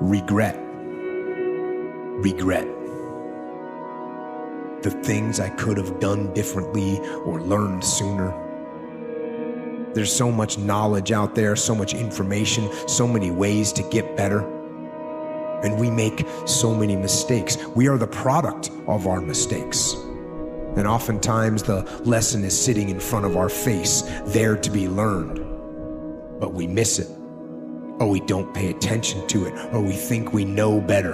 regret. Regret. The things I could have done differently or learned sooner. There's so much knowledge out there, so much information, so many ways to get better. And we make so many mistakes. We are the product of our mistakes. And oftentimes the lesson is sitting in front of our face, there to be learned. But we miss it, or we don't pay attention to it, or we think we know better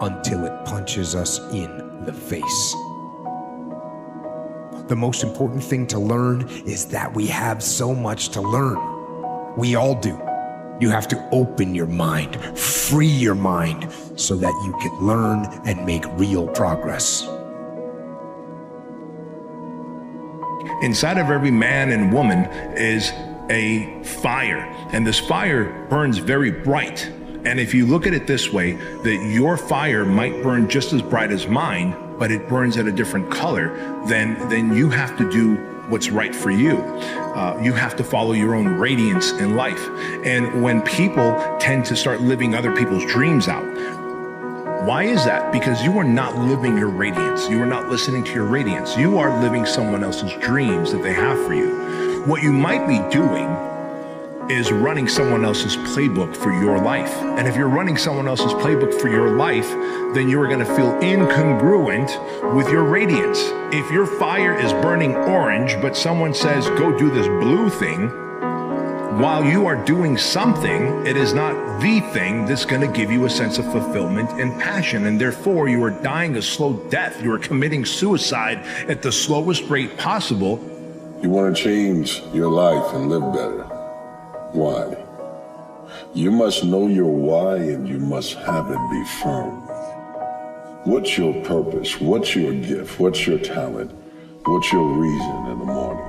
until it punches us in the face. The most important thing to learn is that we have so much to learn. We all do. You have to open your mind, free your mind, so that you can learn and make real progress. Inside of every man and woman is a fire, and this fire burns very bright. And if you look at it this way, that your fire might burn just as bright as mine, but it burns at a different color, then you have to do what's right for you. You have to follow your own radiance in life. And when people tend to start living other people's dreams out, why is that? Because you are not living your radiance. You are not listening to your radiance. You are living someone else's dreams that they have for you. What you might be doing is running someone else's playbook for your life. And if you're running someone else's playbook for your life, then you are going to feel incongruent with your radiance. If your fire is burning orange, but someone says, go do this blue thing, while you are doing something, it is not the thing that's going to give you a sense of fulfillment and passion. And therefore, you are dying a slow death. You are committing suicide at the slowest rate possible. You want to change your life and live better. Why? You must know your why, and you must have it be firm. What's your purpose? What's your gift? What's your talent? What's your reason in the morning?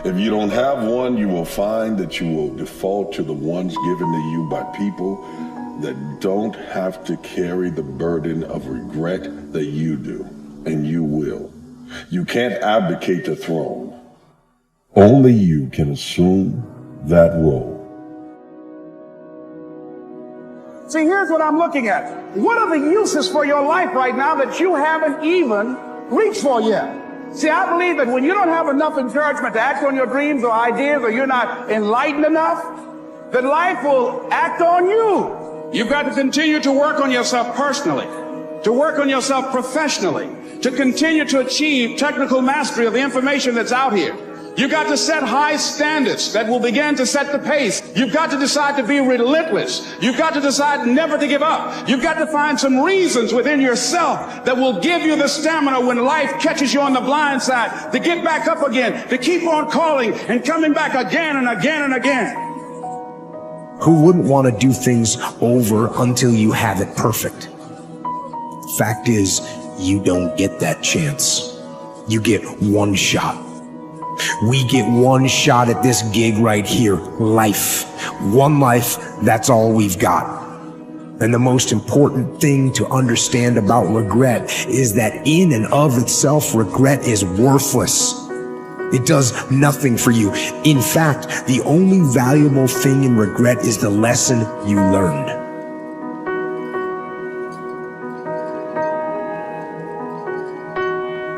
If you don't have one, you will find that you will default to the ones given to you by people that don't have to carry the burden of regret that you do, and you will. You can't abdicate the throne. Only you can assume that role. See, here's what I'm looking at. What are the uses for your life right now that you haven't even reached for yet? See, I believe that when you don't have enough encouragement to act on your dreams or ideas, or you're not enlightened enough, that life will act on you. You've got to continue to work on yourself personally, to work on yourself professionally, to continue to achieve technical mastery of the information that's out here. You've got to set high standards that will begin to set the pace. You've got to decide to be relentless. You've got to decide never to give up. You've got to find some reasons within yourself that will give you the stamina when life catches you on the blind side to get back up again, to keep on calling and coming back again and again and again. Who wouldn't want to do things over until you have it perfect? Fact is, you don't get that chance. You get one shot. We get one shot at this gig right here, life. One life, that's all we've got. And the most important thing to understand about regret is that in and of itself, regret is worthless. It does nothing for you. In fact, the only valuable thing in regret is the lesson you learned.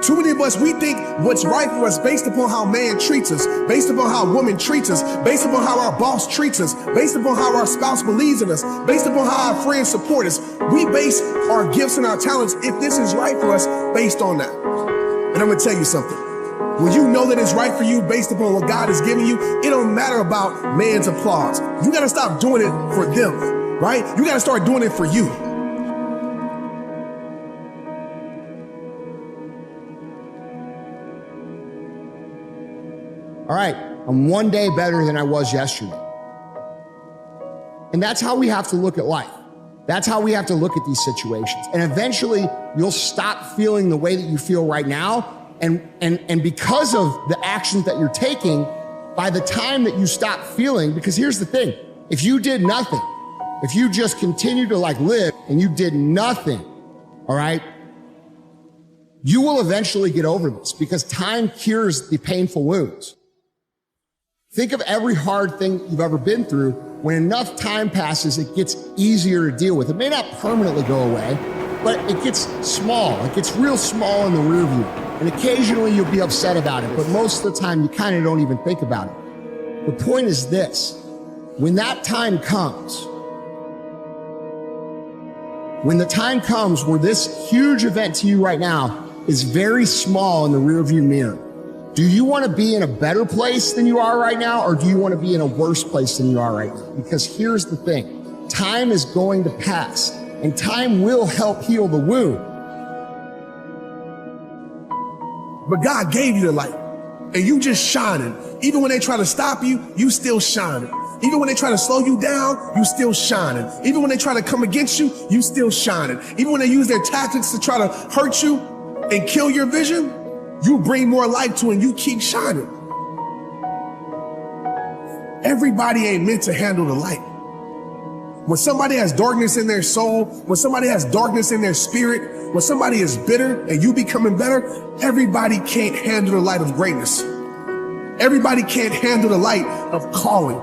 Too many of us, we think what's right for us based upon how man treats us, based upon how woman treats us, based upon how our boss treats us, based upon how our spouse believes in us, based upon how our friends support us. We base our gifts and our talents, if this is right for us, based on that. And I'm gonna tell you something. When you know that it's right for you based upon what God has given you, it don't matter about man's applause. You gotta stop doing it for them, right? You gotta start doing it for you. All right, I'm one day better than I was yesterday. And that's how we have to look at life. That's how we have to look at these situations. And eventually you'll stop feeling the way that you feel right now. And because of the actions that you're taking, by the time that you stop feeling, because here's the thing, if you did nothing, if you just continue to live and you did nothing, all right, you will eventually get over this because time cures the painful wounds. Think of every hard thing you've ever been through when enough time passes, it gets easier to deal with. It may not permanently go away, but it gets small. It gets real small in the rear view. And occasionally you'll be upset about it, but most of the time you kind of don't even think about it. The point is this: when that time comes, when the time comes where this huge event to you right now is very small in the rearview mirror, do you want to be in a better place than you are right now, or do you want to be in a worse place than you are right now? Because here's the thing: time is going to pass, and time will help heal the wound. But God gave you the light, and you just shining. Even when they try to stop you, you still shining. Even when they try to slow you down, you still shining. Even when they try to come against you, you still shining. Even when they use their tactics to try to hurt you and kill your vision, you bring more light to it and you keep shining. Everybody ain't meant to handle the light. When somebody has darkness in their soul, when somebody has darkness in their spirit, when somebody is bitter and you becoming better, everybody can't handle the light of greatness. Everybody can't handle the light of calling.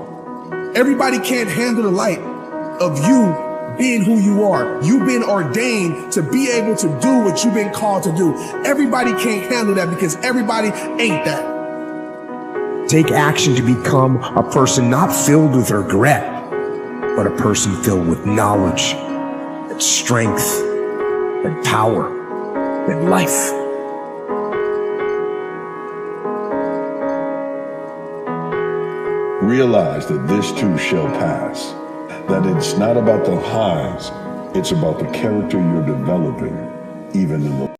Everybody can't handle the light of you being who you are. You've been ordained to be able to do what you've been called to do. Everybody can't handle that because everybody ain't that. Take action to become a person not filled with regret, but a person filled with knowledge and strength and power and life. Realize that this too shall pass, that it's not about the highs, it's about the character you're developing, even in the